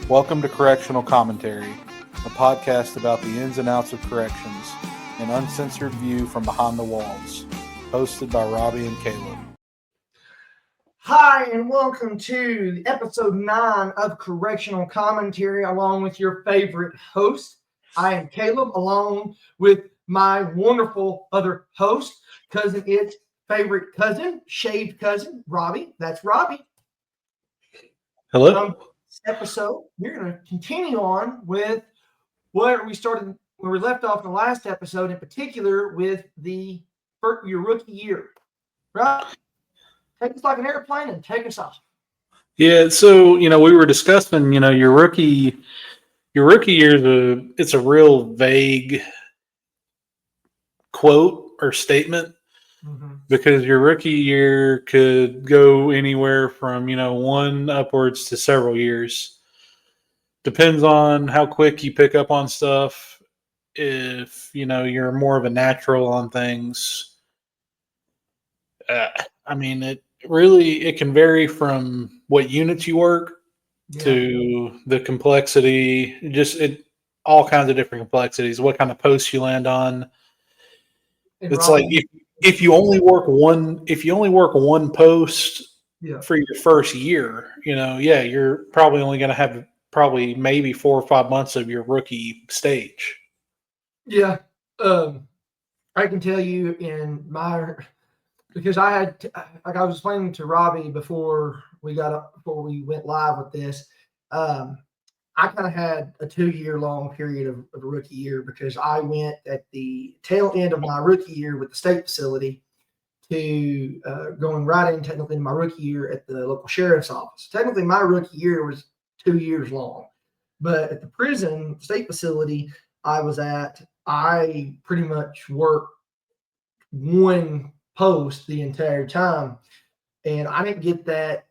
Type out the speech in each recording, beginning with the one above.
Welcome to Correctional Commentary, a podcast about the ins and outs of corrections, an uncensored view from behind the walls. Hosted by Robbie and Caleb. Hi, and welcome to episode 9 of Correctional Commentary, along with your favorite host. I am Caleb, along with my wonderful other host, its favorite cousin, shaved cousin, Robbie. That's Robbie. Hello. This episode, we're going to continue on with where we left off in the last episode, in particular with your rookie year. Right? Take us like an airplane and take us off. Yeah, so we were discussing, your rookie year it's a real vague quote or statement. Mm-hmm. Because your rookie year could go anywhere from, one upwards to several years. Depends on how quick you pick up on stuff. If, you're more of a natural on things. It can vary from what units you work to the complexity, all kinds of different complexities, what kind of posts you land on. And it's Robbie, like if you only work one post for your first year, you're probably only going to have maybe 4 or 5 months of your rookie stage. Yeah. I can tell you because I was explaining to Robbie before we went live with this, I kind of had a 2-year long period of a rookie year because I went at the tail end of my rookie year with the state facility to going right in technically my rookie year at the local sheriff's office. Technically, my rookie year was 2 years long, but at the prison state facility I was at, I pretty much worked one post the entire time, and I didn't get that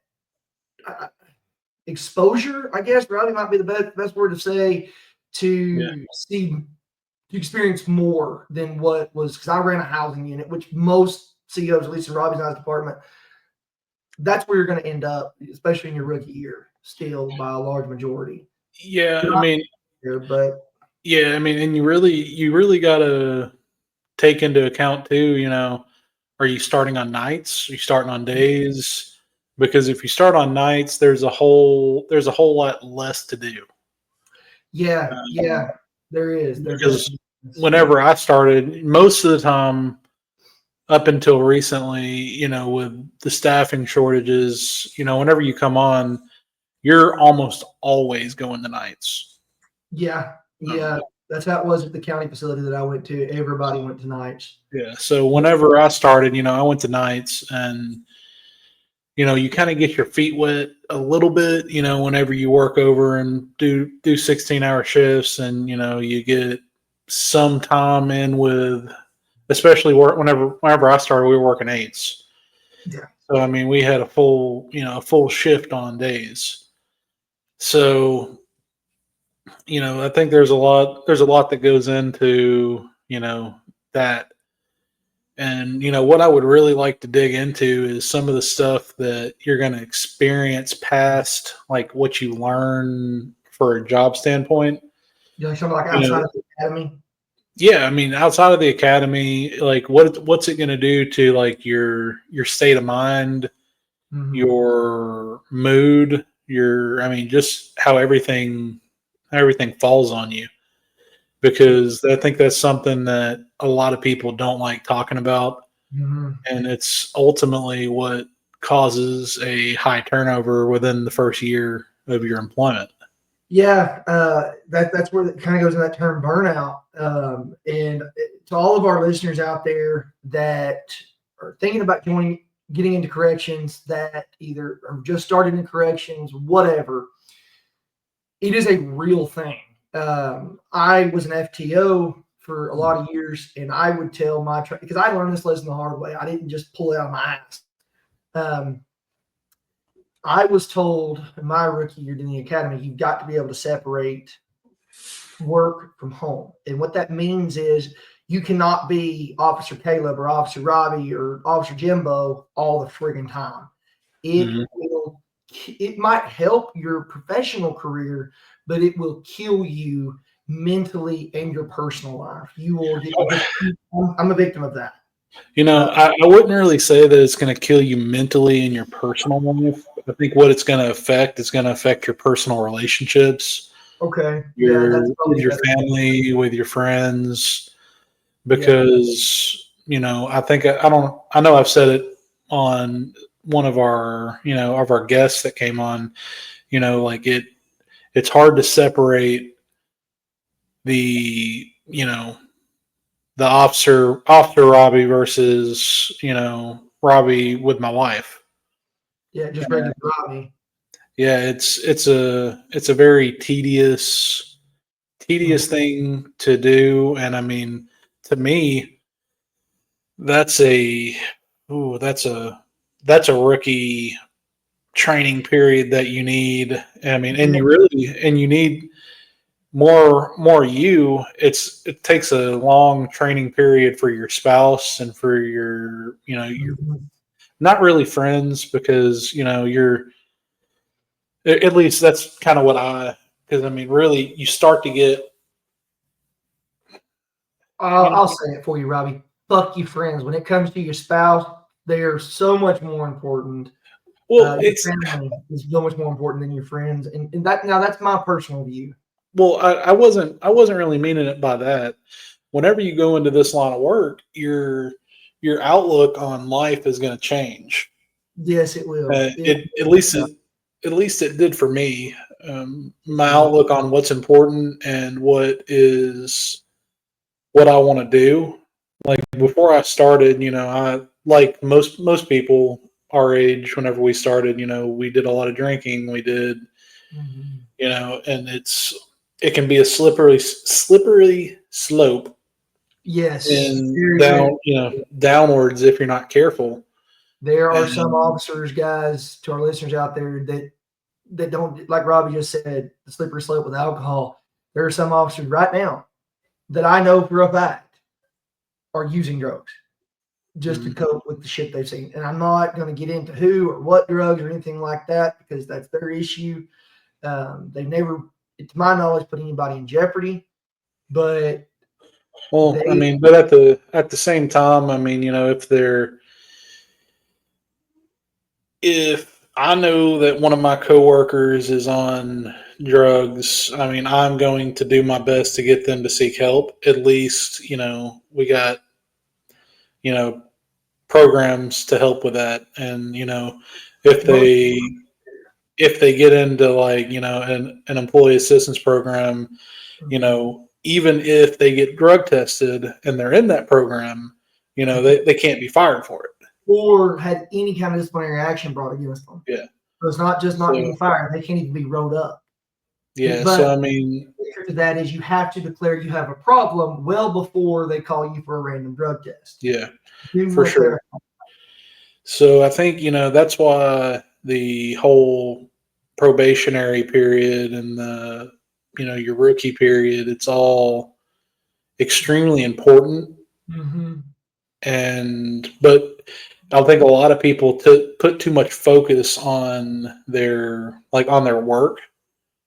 exposure, I guess probably might be the best word to say, to experience more than what was, because I ran a housing unit, which most CEOs, at least in Robbie's and I's department, that's where you're going to end up, especially in your rookie year, still by a large majority. Yeah, and you really got to take into account too, are you starting on nights? Are you starting on days? Because if you start on nights, there's a whole lot less to do. Yeah, there is. Because whenever I started, most of the time, up until recently, with the staffing shortages, whenever you come on, you're almost always going to nights. Yeah. That's how it was at the county facility that I went to. Everybody went to nights. Yeah. So whenever I started, I went to nights, and you kind of get your feet wet a little bit, whenever you work over and do 16-hour shifts, and you get some time in with, especially whenever I started, we were working 8s. Yeah. So we had a full shift on days. So I think there's a lot that goes into that. And, what I would really like to dig into is some of the stuff that you're going to experience past, like, what you learn for a job standpoint. Something like outside of the academy? Yeah, outside of the academy, like, what's it going to do to, like, your state of mind, your mood, just how everything falls on you. Because I think that's something that a lot of people don't like talking about. Mm-hmm. And it's ultimately what causes a high turnover within the first year of your employment. Yeah, that's where it kind of goes in that term burnout. And to all of our listeners out there that are thinking about getting into corrections, that either are just started in corrections, whatever, it is a real thing. I was an FTO for a lot of years, and I would tell because I learned this lesson the hard way. I didn't just pull it out of my ass. I was told in my rookie year in the academy, you've got to be able to separate work from home. And what that means is you cannot be Officer Caleb or Officer Robbie or Officer Jimbo all the friggin' time. It will it might help your professional career, but it will kill you mentally and your personal life. You will get. I'm a victim of that. I wouldn't really say that it's going to kill you mentally in your personal life. I think what it's going to affect is going to affect your personal relationships, Okay. Yeah, that's with probably your better. family, with your friends, Yeah. because I think I know I've said it on one of our of our guests that came on. Like it's hard to separate the the officer Robbie versus Robbie with my wife. Yeah, just regular Robbie. Yeah, it's a very tedious thing to do, and I mean, to me, that's a ooh, that's a rookie training period that you need. I mean, and Yeah. you need more you. It takes a long training period for your spouse and for your Mhm. not really friends, because you're at least that's kind of what because I mean, really, you start to get I'll, you know I'll say it for you, Robbie. Fuck you, friends. When it comes to your spouse, they are so much more important. well Your it's family is so much more important than your friends, and that now that's my personal view. well I wasn't really meaning it by that. Whenever you go into this line of work, your outlook on life is going to change. Yes, it will. It at least it did for me. My Yeah. outlook on what's important and what I want to do. Like before I started, I like most people our age. Whenever we started, we did a lot of drinking. We did, Mhm. and it can be a slippery slope Yes, and very, very. downwards if you're not careful. There are some And officers, guys, to our listeners out there that don't, like Robbie just said, the slippery slope with alcohol. There are some officers right now that I know for a fact are using drugs just to mm, cope with the shit they've seen. And I'm not going to get into who or what drugs or anything like that because that's their issue. They've never, to my knowledge, put anybody in jeopardy, but well, I they, mean, but at the same time, I mean, if I know that one of my coworkers is on drugs, I mean, I'm going to do my best to get them to seek help. At least, we got, you know, programs to help with that. And, if most, they if they get into like, an employee assistance program, even if they get drug tested and they're in that program, they can't be fired for it. or had any kind of disciplinary action brought against them. Yeah. So it's not just not So getting fired; they can't even be rolled up. yeah. But So I mean, the answer to that is you have to declare you have a problem well before they call you for a random drug test. yeah, Do for want to sure. clarify. So I think, that's why the whole probationary period and your rookie period, it's all extremely important. Mm-hmm. But I think a lot of people put too much focus on on their work.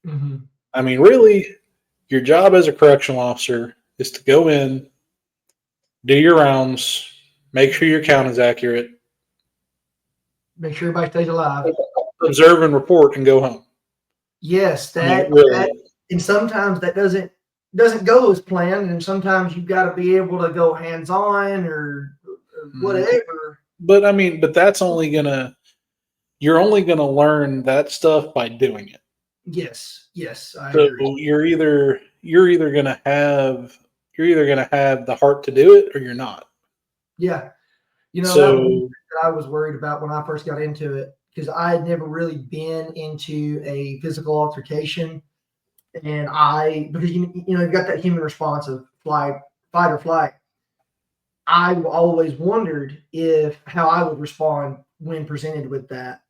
Mm-hmm. I mean, really, your job as a correctional officer is to go in, do your rounds, make sure your count is accurate, Make sure everybody stays alive. observe and report, and go home. Yes, I mean, that, really, and sometimes that doesn't go as planned, and sometimes you've got to be able to go hands on or mhm. whatever. But that's you're only gonna learn that stuff by doing it. Yes, yes, I So agree. you're either gonna have the heart to do it or you're not. Yeah, that was one thing So that I was worried about when I first got into it because I had never really been into a physical altercation, and because you've got that human response of fight or flight. I always wondered if how I would respond when presented with that.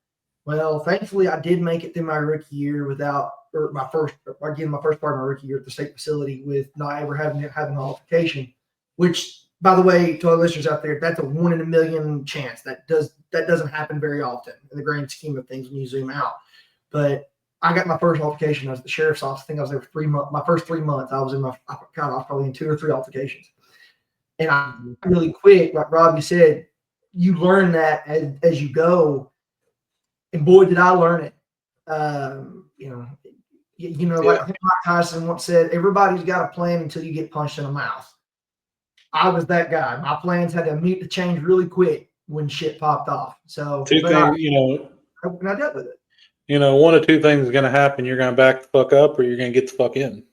Well, thankfully, I did make it through my rookie year without, or my first part of my rookie year at the state facility with not ever having an altercation. Which, by the way, to our listeners out there, that's a 1 in a million chance. That doesn't happen very often in the grand scheme of things when you zoom out. But I got my first altercation. I was at the sheriff's office. I think I was there for 3 months. My first 3 months, I was probably in 2 or 3 altercations. And I really quick, like Robbie said, you learn that as you go. And boy, did I learn it. Like I think Mike Tyson once said, everybody's got a plan until you get punched in the mouth. I was that guy. My plans had to change really quick when shit popped off. So Two things, I dealt with it. One of two things is going to happen. You're going to back the fuck up or you're going to get the fuck in.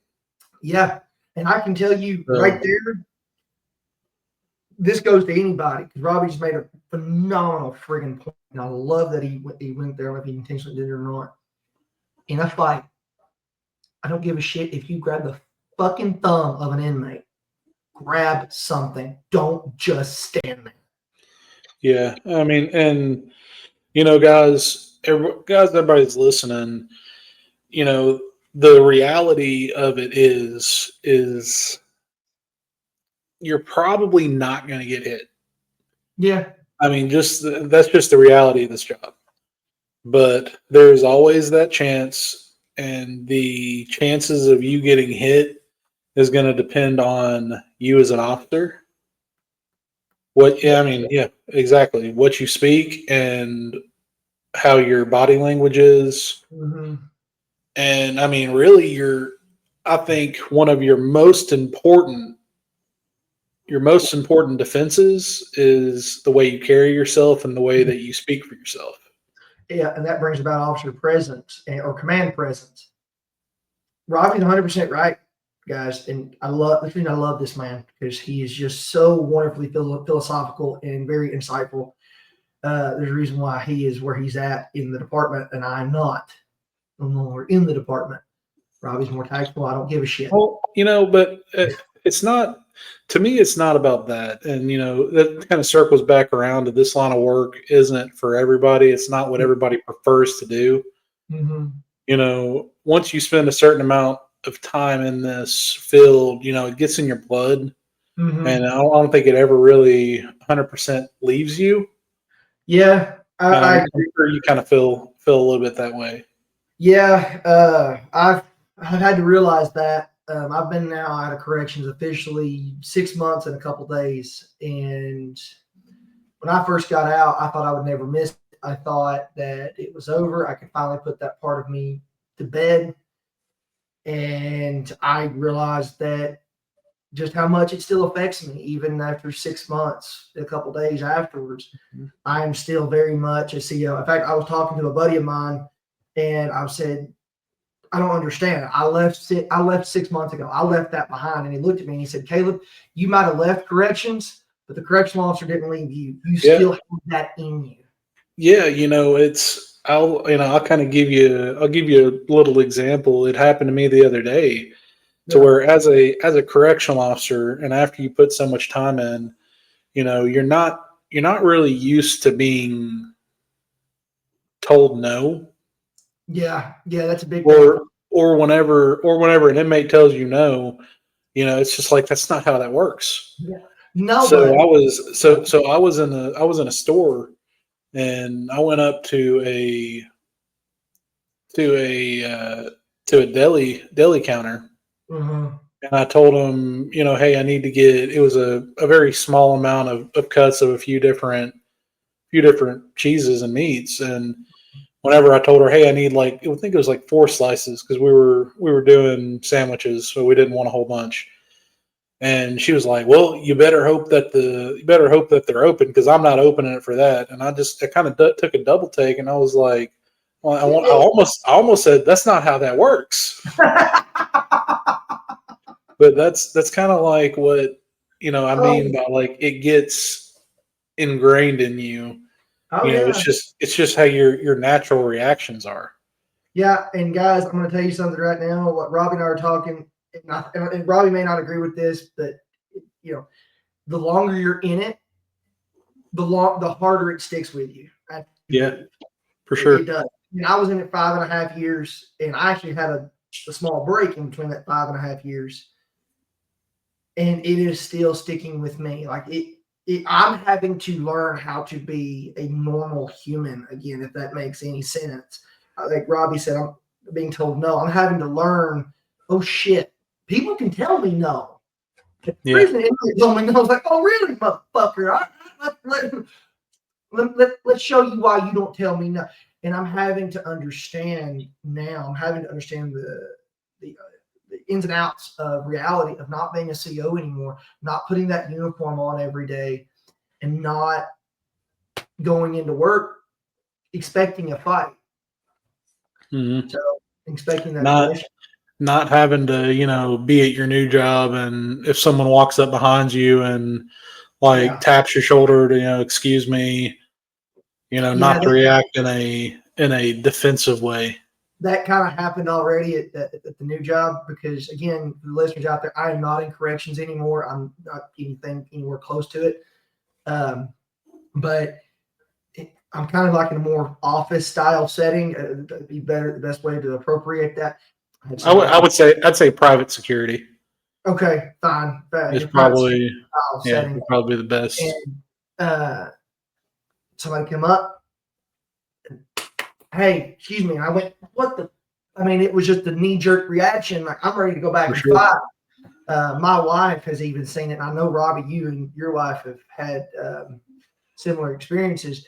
Yeah. And I can tell you right there, this goes to anybody because Robbie just made a phenomenal friggin' point. And I love that he went there, whether he intentionally did it or not. And that's like, I don't give a shit if you grab the fucking thumb of an inmate. Grab something. Don't just stand there. Yeah. I mean, and, guys, everybody's listening, the reality of it is you're probably not going to get hit. Yeah. I mean, that's just the reality of this job. But there's always that chance, and the chances of you getting hit is going to depend on you as an officer. Yeah, exactly. What you speak and how your body language is. Mm-hmm. And I mean, really, I think one of your most important defenses is the way you carry yourself and the way that you speak for yourself. Yeah, and that brings about officer presence or command presence. Robbie's 100% right, guys, and I love this man because he is just so wonderfully philosophical and very insightful. There's a reason why he is where he's at in the department, and I'm not. I'm no longer in the department. Robbie's more tactical. I don't give a shit. Well, but it's not. To me, it's not about that. And, that kind of circles back around to this line of work isn't for everybody. It's not what everybody prefers to do. Mm-hmm. Once you spend a certain amount of time in this field, it gets in your blood. Mm-hmm. And I don't think it ever really 100% leaves you. Yeah. I'm sure you kind of feel a little bit that way. Yeah. I've had to realize that. I've been now out of corrections officially 6 months and a couple days. And when I first got out, I thought I would never miss it. I thought that it was over. I could finally put that part of me to bed. And I realized that just how much it still affects me, even after 6 months, a couple days afterwards. Mm-hmm. I am still very much a CEO. In fact, I was talking to a buddy of mine and I said, I don't understand. I left 6 months ago. I left that behind. And he looked at me and he said, Caleb, you might have left corrections, but the correctional officer didn't leave you. You still have that in you. Yeah, I'll kind of give you a little example. It happened to me the other day to where as a correctional officer, and after you put so much time in, you're not really used to being told no. Yeah, that's a big or whenever an inmate tells you no, it's just like that's not how that works. Yeah. No. So I was in a store, and I went up to a deli counter, mm-hmm. and I told him, hey, I need to get. It was a very small amount of cuts of a few different cheeses and meats, and whenever I told her, hey, I need I think it was 4 slices because we were doing sandwiches, so we didn't want a whole bunch. And she was like, well, you better hope that they're open because I'm not opening it for that. And I kind of took a double take, and I was like, well, I almost said that's not how that works. But that's kind of like what I mean by it gets ingrained in you. It's just how your natural reactions are. Yeah, and guys, I'm going to tell you something right now. What Robbie and I are talking, and Robbie may not agree with this, but the longer you're in it, the harder it sticks with you. Yeah, for sure. It does. I was in it 5.5 years, and I actually had a small break in between that 5.5 years, and it is still sticking with me. I'm having to learn how to be a normal human again, if that makes any sense. like Robbie said, I'm being told no. I'm having to learn. Oh shit! People can tell me no. The prison inmate told me no. I was like, oh really, motherfucker? Let's show you why you don't tell me no. And I'm having to understand now. I'm having to understand the ins and outs of reality of not being a CO anymore, not putting that uniform on every day, and not going into work expecting a fight. Mm-hmm. So expecting that not having to, be at your new job, and if someone walks up behind you and taps your shoulder to, excuse me, not to react in a defensive way. That kind of happened already at the new job because, again, the listeners out there, I am not in corrections anymore. I'm not anything anywhere close to it. But I'm kind of like in a more office style setting. That'd be better. The best way to appropriate that. I'd say private security. Okay, fine. It's probably the best. And somebody come up. Hey, excuse me. I went, what the? I mean, it was just a knee jerk reaction. Like, I'm ready to go back and fight. My wife has even seen it. And I know, Robbie, you and your wife have had similar experiences.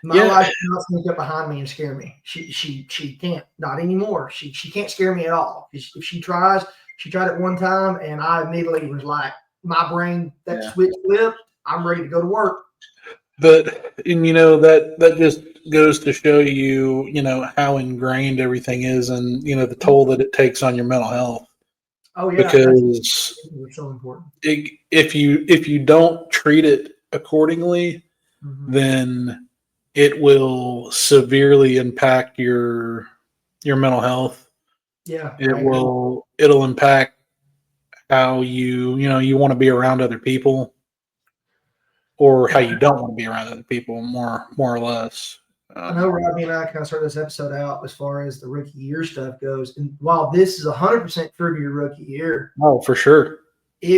My wife cannot sneak up behind me and scare me. She can't. Not anymore. She can't scare me at all. If she tries, she tried it one time, and I immediately was like, my brain, that switch flipped. I'm ready to go to work. But that just goes to show you, how ingrained everything is, and the toll that it takes on your mental health. Oh yeah, because it's so important. If you don't treat it accordingly, then it will severely impact your mental health. Yeah, it'll impact how you want to be around other people, or how you don't want to be around other people, more or less. I know Robbie and I kind of started this episode out as far as the rookie year stuff goes, and while this is 100% true to your rookie year, oh for sure, that's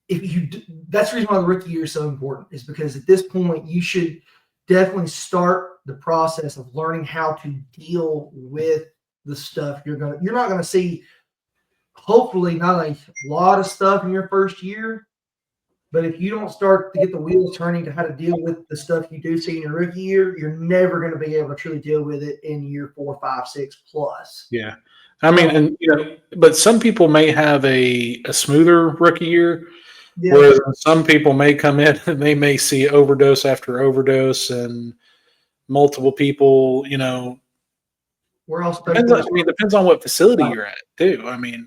the reason why the rookie year is so important, is because at this point you should definitely start the process of learning how to deal with the stuff you're not gonna see. Hopefully, not a lot of stuff in your first year. But if you don't start to get the wheels turning to how to deal with the stuff you do see in your rookie year, you're never going to be able to truly deal with it in year 4, 5, 6 plus. Yeah. I mean, and but some people may have a smoother rookie year, whereas some people may come in and they may see overdose after overdose, and multiple people, We're all depends on what facility you're at too. I mean,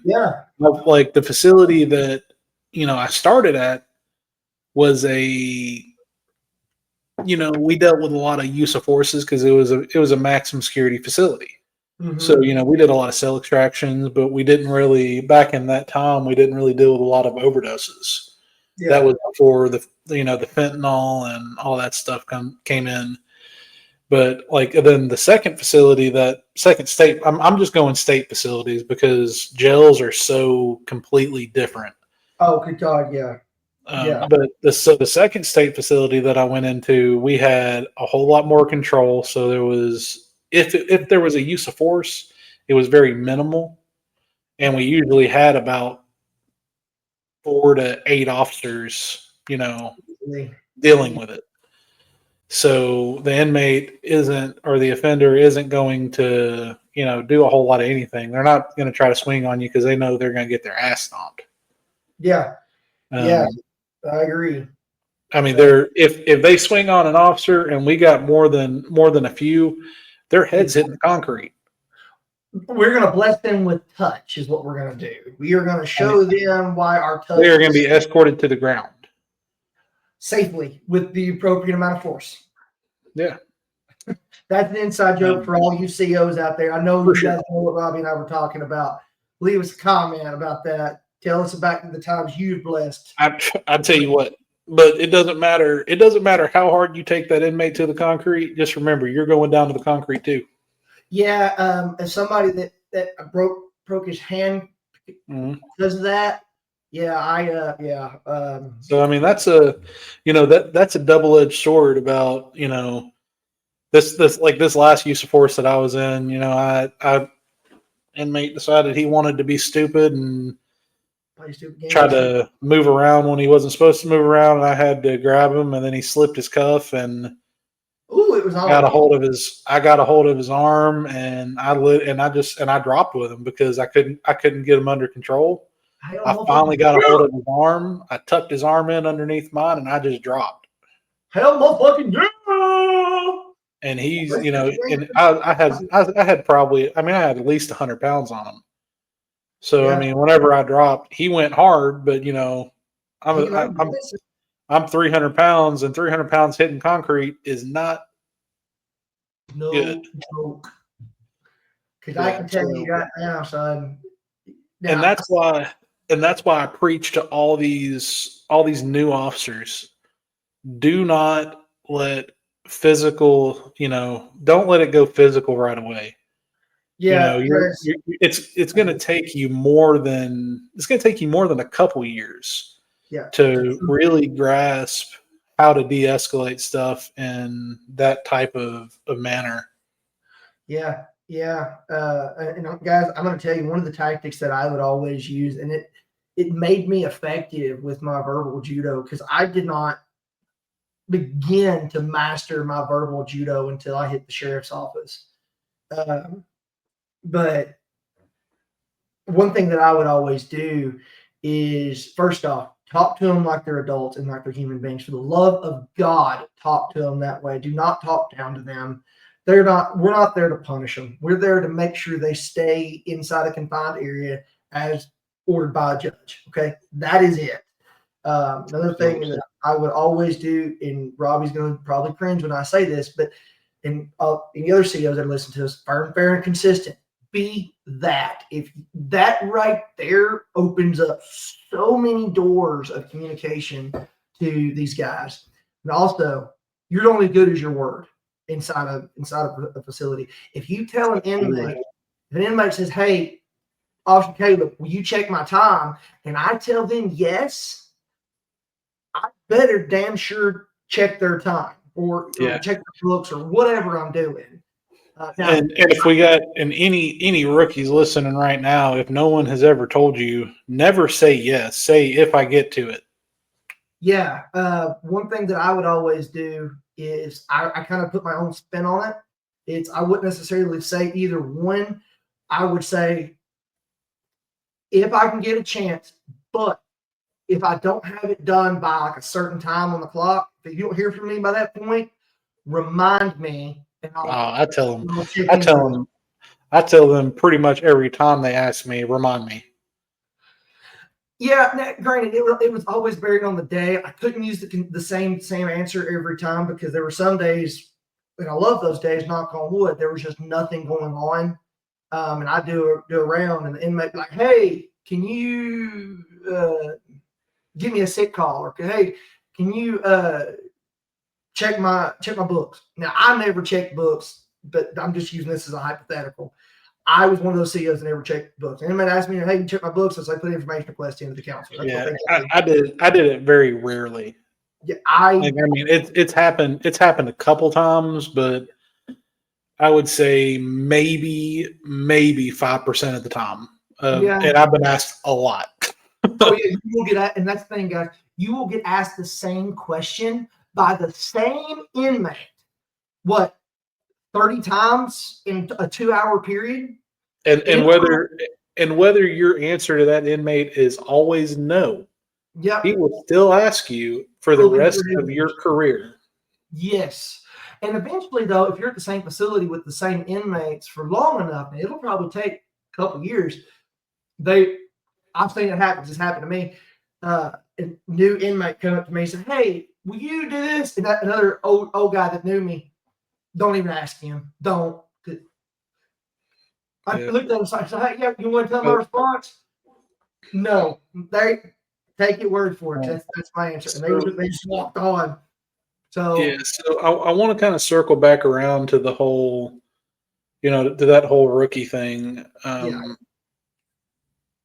like the facility that, I started at was we dealt with a lot of use of forces because it was a maximum security facility. So, we did a lot of cell extractions, but we didn't really, back in that time, we didn't really deal with a lot of overdoses. That was before the fentanyl and all that stuff came in. But then the second facility, that second state, I'm just going state facilities because jails are so completely different. Oh, good God, yeah. But the second state facility that I went into, we had a whole lot more control. So there was, if there was a use of force, it was very minimal, and we usually had about 4 to 8 officers, dealing with it. So the inmate or the offender isn't going to, do a whole lot of anything. They're not going to try to swing on you because they know they're going to get their ass stomped. Yeah. I agree. I mean, if they swing on an officer and we got more than a few, their heads hitting the concrete. We're going to bless them with touch is what we're going to do. We are going to show them why our touch. They are going to be escorted to the ground safely with the appropriate amount of force. Yeah. That's an inside joke for all you COs out there. I know you guys know what Robbie and I were talking about. Leave us a comment about that. Tell us about the times you've blessed. I tell you what, but it doesn't matter. It doesn't matter how hard you take that inmate to the concrete. Just remember, you're going down to the concrete too. Yeah. As somebody that broke his hand because of that. Yeah. So I mean, that's a, that's a double-edged sword about, this last use of force that I was in, you know, I inmate decided he wanted to be stupid and tried to move around when he wasn't supposed to move around, and I had to grab him, and then he slipped his cuff, and it was I got a hold of his arm, and I dropped with him because I couldn't get him under control. I finally got a hold of his arm. I tucked his arm in underneath mine, and I just dropped. Hell, motherfucking yeah! And he's, you know, and I had probably, I mean, I had at least 100 pounds on him. So I mean, whenever I dropped, he went hard, but you know, I'm 300 pounds, and 300 pounds hitting concrete is not good. Joke. Because I can tell you right now, son. Now, and that's why I preach to all these new officers. Do not let physical, you know, don't let it go physical right away. Yeah, you know, it's going to take you more than a couple years to really grasp how to de-escalate stuff in that type of manner. Yeah. And guys, I'm going to tell you one of the tactics that I would always use, and it made me effective with my verbal judo, because I did not begin to master my verbal judo until I hit the sheriff's office. But one thing that I would always do is, first off, talk to them like they're adults and like they're human beings. For the love of God, talk to them that way. Do not talk down to them. We're not there to punish them. We're there to make sure they stay inside a confined area as ordered by a judge. Okay, that is it. Another thing that I would always do, and Robbie's going to probably cringe when I say this, but and any other CEOs that listen to us, firm, fair, and consistent. Be that. If that right there opens up so many doors of communication to these guys. And also, you're only as good as your word inside of a facility. If you tell an inmate, if an inmate says, "Hey, Officer Caleb, will you check my time?" and I tell them yes, I better damn sure check their time or check their books or whatever I'm doing. And if we got any rookies listening right now, if no one has ever told you, never say yes. Say if I get to it. Yeah. One thing that I would always do is I kind of put my own spin on it. I wouldn't necessarily say either one. I would say if I can get a chance, but if I don't have it done by like a certain time on the clock, if you don't hear from me by that point, remind me. And I tell them pretty much every time they ask me, remind me. Yeah, granted, it was always buried on the day. I couldn't use the same answer every time, because there were some days, and I love those days, knock on wood, there was just nothing going on. And I do a round, and the inmate be like, "Hey, can you give me a sick call?" Or, "Hey, can you check my books?" Now, I never checked books, but I'm just using this as a hypothetical. I was one of those CEOs that never checked books. And anybody asked me, "Hey, you check my books?" I put information request into the counselor. I did it very rarely. Yeah, it's happened a couple times, but I would say maybe 5% of the time. And I've been asked a lot. Oh yeah, you will get, and that's the thing, guys. You will get asked the same question by the same inmate. What, 30 times in a 2-hour period? And whether your answer to that inmate is always no, he will still ask you for the rest of your career. Yes. And eventually, though, if you're at the same facility with the same inmates for long enough, it'll probably take a couple years. I've seen it happen. It's happened to me. A new inmate come up to me and said, "Hey, will you do this?" And another old guy that knew me, don't even ask him. Don't. I looked at him and said, "Hey, yeah, you want to tell my response?" No. They take your word for it. That's my answer. And they just walked on. So I want to kind of circle back around to the whole, to that whole rookie thing.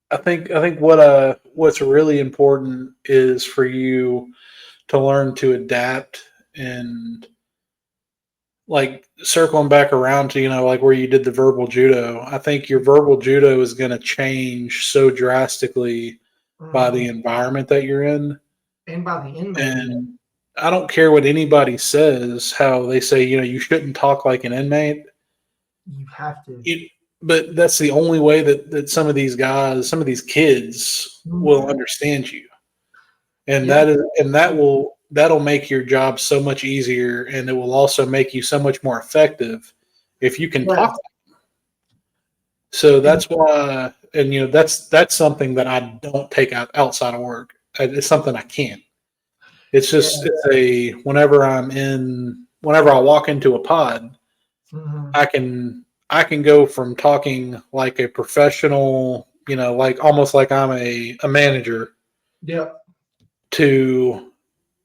I think what's really important is for you to learn to adapt and like circling back around to, like where you did the verbal judo, I think your verbal judo is going to change so drastically by the environment that you're in. And by the inmate. And I don't care what anybody says, how they say, you shouldn't talk like an inmate. You have to. But that's the only way that some of these guys, some of these kids will understand you. And that'll make your job so much easier, and it will also make you so much more effective if you can talk. So that's why, and that's something that I don't take outside of work. It's something I can't. It's just whenever I walk into a pod, I can go from talking like a professional, like almost like I'm a manager. Yep. To,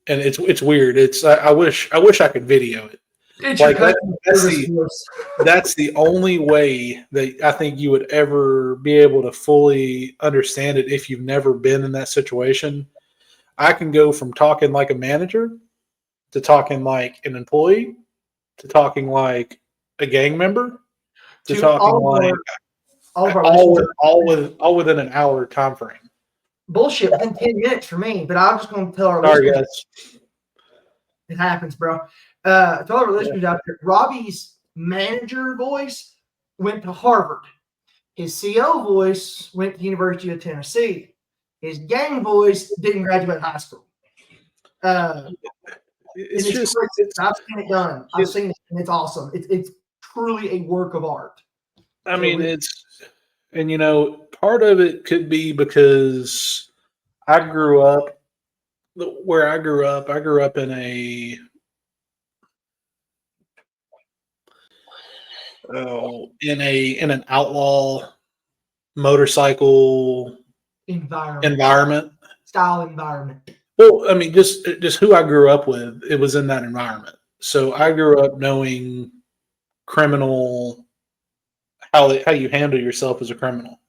and it's weird. I wish I could video it. It's like that's the only way that I think you would ever be able to fully understand it if you've never been in that situation. I can go from talking like a manager to talking like an employee to talking like a gang member to talking like all within an hour time frame. Bullshit within 10 minutes for me, but I'm just going to tell our listeners. It happens, bro. To all our listeners out there, Robbie's manager voice went to Harvard. His CO voice went to the University of Tennessee. His gang voice didn't graduate high school. It's just I've seen it done. I've seen it, and it's awesome. It's truly a work of art. I mean, part of it could be because I grew up in an outlaw motorcycle environment. Style environment. Well, I mean, just who I grew up with, it was in that environment. So I grew up knowing criminal, how you handle yourself as a criminal.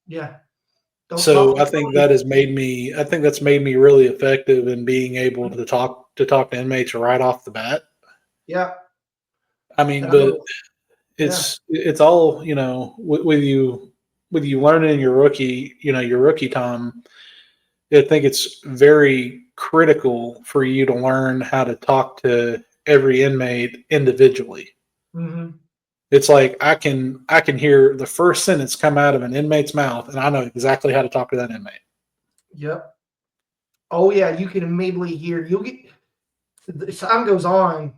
Yeah. I think that's made me really effective in being able to talk to inmates right off the bat. Yeah. I mean, but it's all, with you learning in your rookie time, I think it's very critical for you to learn how to talk to every inmate individually. Mm-hmm. It's like I can hear the first sentence come out of an inmate's mouth, and I know exactly how to talk to that inmate. Yep. Oh yeah, you can immediately hear. You'll get, as time goes on.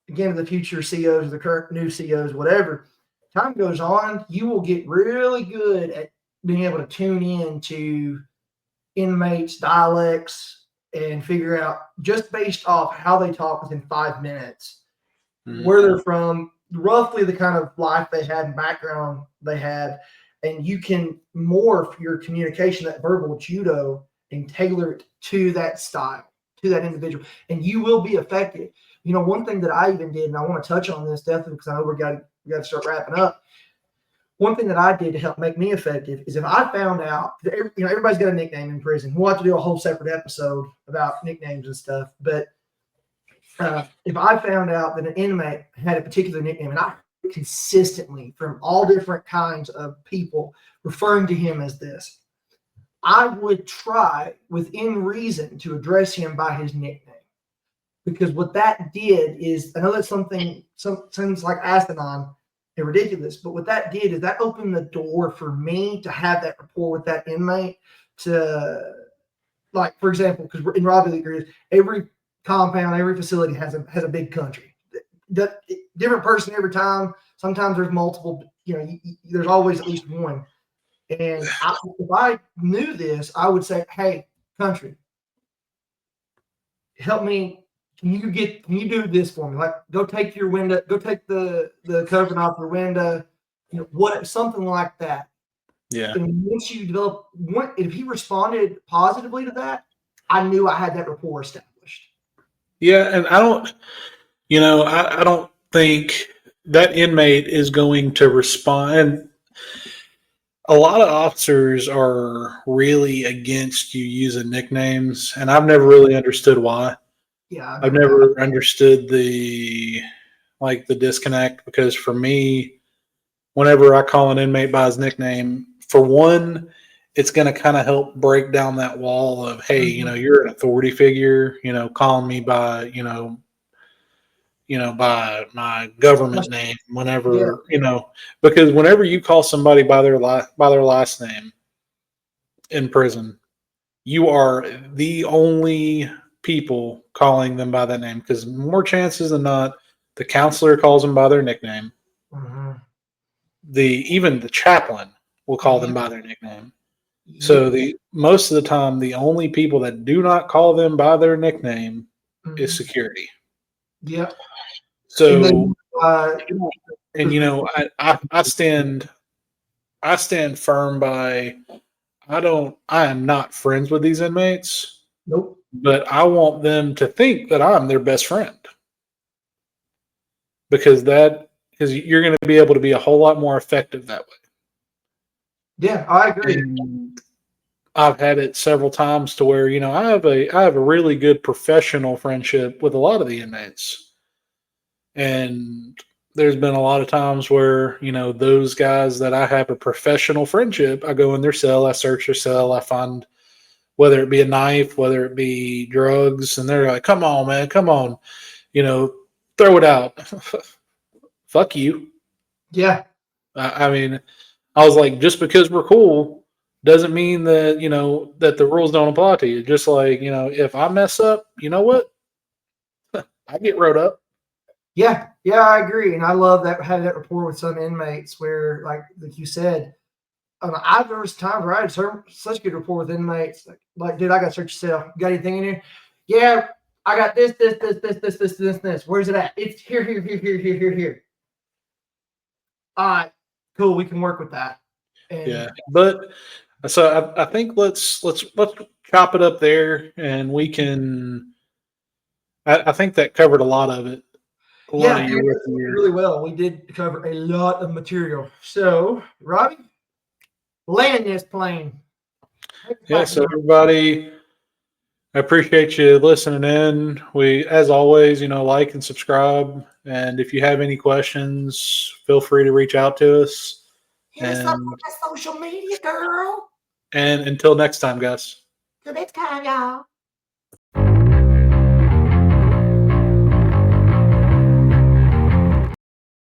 Again, the future COs, the current new COs, whatever. Time goes on, you will get really good at being able to tune in to inmates' dialects and figure out, just based off how they talk within 5 minutes, where they're from, roughly the kind of life they had and background they had, and you can morph your communication, that verbal judo, and tailor it to that style, to that individual, and you will be effective. One thing that I even did, and I want to touch on this definitely because I know we got to start wrapping up. One thing that I did to help make me effective is if I found out, everybody's got a nickname in prison. We'll have to do a whole separate episode about nicknames and stuff. But if I found out that an inmate had a particular nickname, and I consistently from all different kinds of people referring to him as this, I would try within reason to address him by his nickname. Because what that did is, I know that's something sounds like asinine and ridiculous, but what that did is that opened the door for me to have that rapport with that inmate. To, like, for example, because in Robbie League, every compound, every facility has a big country. Different person every time. Sometimes there's multiple. There's always at least one. And if I knew this, I would say, "Hey, country, help me. Can you do this for me? Like, go take your window, go take the covering off your window, something like that." Yeah. And once you develop, if he responded positively to that, I knew I had that rapport established. Yeah, and I don't think that inmate is going to respond. And a lot of officers are really against you using nicknames, and I've never really understood why. Yeah, I've never understood the like the disconnect, because for me, whenever I call an inmate by his nickname, for one, it's going to kind of help break down that wall of, hey, you're an authority figure, calling me by, by my government name whenever, because whenever you call somebody by their last name in prison, you are the only people calling them by that name, because more chances than not, the counselor calls them by their nickname. Mm-hmm. Even the chaplain will call them by their nickname. So most of the time, the only people that do not call them by their nickname is security. Yep. So, and then, I stand firm by. I am not friends with these inmates. Nope. But I want them to think that I'm their best friend, because you're going to be able to be a whole lot more effective that way. Yeah, I agree. And I've had it several times to where, I have a really good professional friendship with a lot of the inmates. And there's been a lot of times where, those guys that I have a professional friendship, I go in their cell, I search their cell, I find whether it be a knife, whether it be drugs, and they're like, come on, man, come on, throw it out. Fuck you. Yeah. I mean, I was like, just because we're cool doesn't mean that, that the rules don't apply to you. Just like, if I mess up, you know what? I get wrote up. Yeah, I agree. And I love that, having that rapport with some inmates where, like you said, I've there was times where I had such good rapport with inmates. Like, dude, I got to search yourself. You got anything in here? Yeah, I got this. Where's it at? It's here. All right, cool. We can work with that. Yeah, but so I think let's chop it up there, and we can. I think that covered a lot of it. Really well. We did cover a lot of material. So, Robbie, land this plane. Yeah, so everybody, I appreciate you listening in. We, as always, like and subscribe. And if you have any questions, feel free to reach out to us. Here's some social media, girl. And until next time, guys. Till next time, y'all.